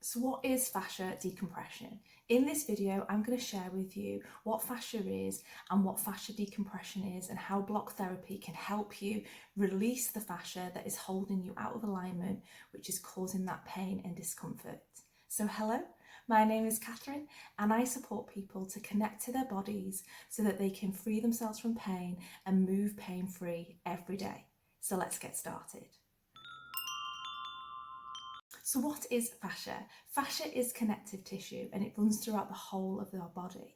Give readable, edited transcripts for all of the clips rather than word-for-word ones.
So what is fascia decompression? In this video, I'm going to share with you what fascia is and what fascia decompression is and how block therapy can help you release the fascia that is holding you out of alignment, which is causing that pain and discomfort. So hello, my name is Catherine and I support people to connect to their bodies so that they can free themselves from pain and move pain-free every day. So let's get started. So what is fascia? Fascia is connective tissue and it runs throughout the whole of our body.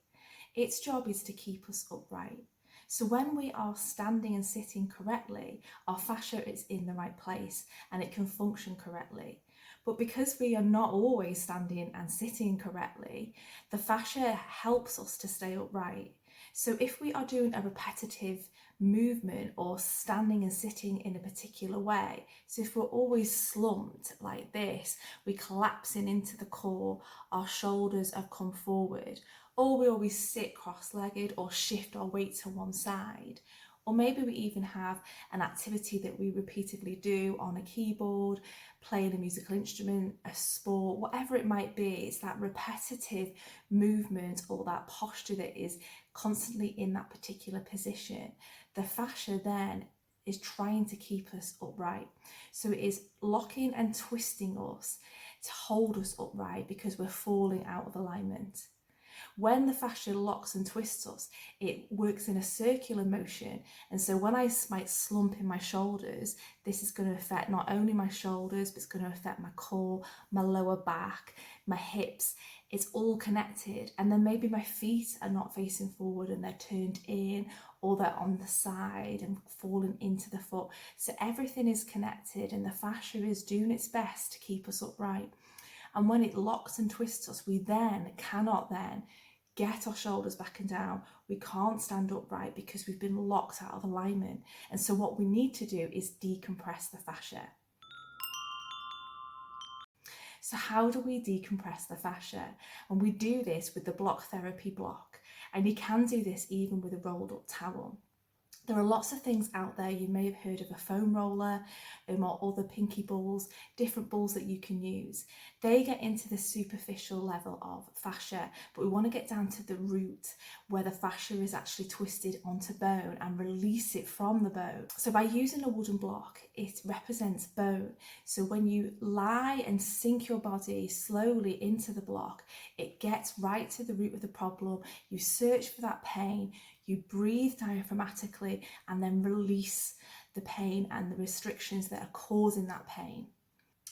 Its job is to keep us upright. So when we are standing and sitting correctly, our fascia is in the right place and it can function correctly. But because we are not always standing and sitting correctly, the fascia helps us to stay upright. So if we are doing a repetitive movement or standing and sitting in a particular way, so if we're always slumped like this, we're collapsing into the core, our shoulders have come forward, or we always sit cross-legged or shift our weight to one side, or maybe we even have an activity that we repeatedly do on a keyboard, playing a musical instrument, a sport, whatever it might be. It's that repetitive movement or that posture that is constantly in that particular position. The fascia then is trying to keep us upright. So it is locking and twisting us to hold us upright because we're falling out of alignment. When the fascia locks and twists us, it works in a circular motion. And so when I might slump in my shoulders, this is going to affect not only my shoulders, but it's going to affect my core, my lower back, my hips. It's all connected. And then maybe my feet are not facing forward and they're turned in, or they're on the side and falling into the foot. So everything is connected and the fascia is doing its best to keep us upright. And when it locks and twists us, we then cannot get our shoulders back and down. We can't stand upright because we've been locked out of alignment. And so what we need to do is decompress the fascia. So how do we decompress the fascia? And we do this with the block therapy block. And you can do this even with a rolled up towel. There are lots of things out there. You may have heard of a foam roller or other pinky balls, different balls that you can use. They get into the superficial level of fascia, but we want to get down to the root where the fascia is actually twisted onto bone and release it from the bone. So by using a wooden block, it represents bone. So when you lie and sink your body slowly into the block, it gets right to the root of the problem. You search for that pain, you breathe diaphragmatically and then release the pain and the restrictions that are causing that pain.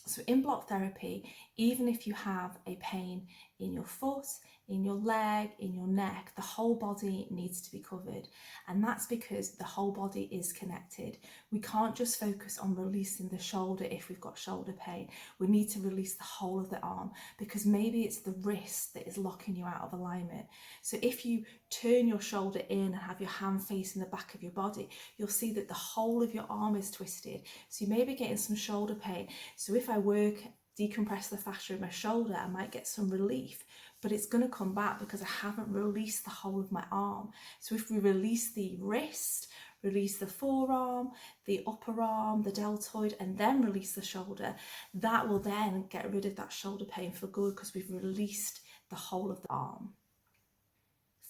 So in block therapy, even if you have a pain in your foot, in your leg, in your neck, the whole body needs to be covered. And that's because the whole body is connected. We can't just focus on releasing the shoulder if we've got shoulder pain. We need to release the whole of the arm because maybe it's the wrist that is locking you out of alignment. So if you turn your shoulder in and have your hand facing the back of your body, you'll see that the whole of your arm is twisted. So you may be getting some shoulder pain. So if I decompress the fascia in my shoulder, I might get some relief, but it's going to come back because I haven't released the whole of my arm. So if we release the wrist, release the forearm, the upper arm, the deltoid, and then release the shoulder, that will then get rid of that shoulder pain for good because we've released the whole of the arm.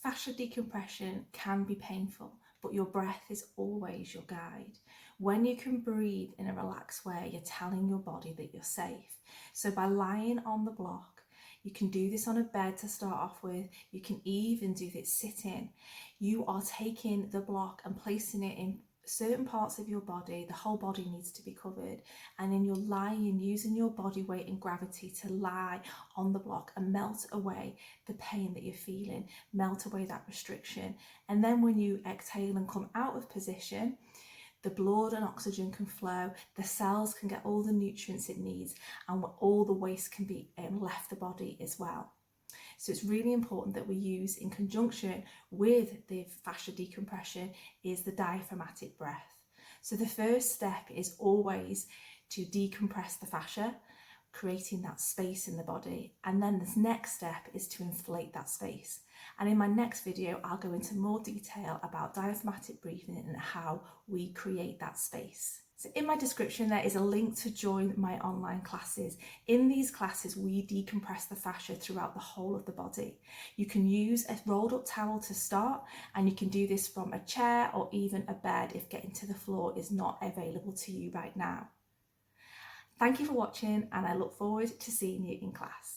Fascia decompression can be painful, but your breath is always your guide. When you can breathe in a relaxed way, you're telling your body that you're safe. So by lying on the block, you can do this on a bed to start off with. You can even do this sitting. You are taking the block and placing it in certain parts of your body. The whole body needs to be covered, and then you're lying using your body weight and gravity to lie on the block and melt away the pain that you're feeling, melt away that restriction. And then when you exhale and come out of position, the blood and oxygen can flow, the cells can get all the nutrients it needs, and all the waste can be left the body as well. So it's really important that we use, in conjunction with the fascia decompression, is the diaphragmatic breath. So the first step is always to decompress the fascia, creating that space in the body. And then this next step is to inflate that space. And in my next video, I'll go into more detail about diaphragmatic breathing and how we create that space. So in my description there is a link to join my online classes. In these classes we decompress the fascia throughout the whole of the body. You can use a rolled up towel to start, and you can do this from a chair or even a bed if getting to the floor is not available to you right now. Thank you for watching, and I look forward to seeing you in class.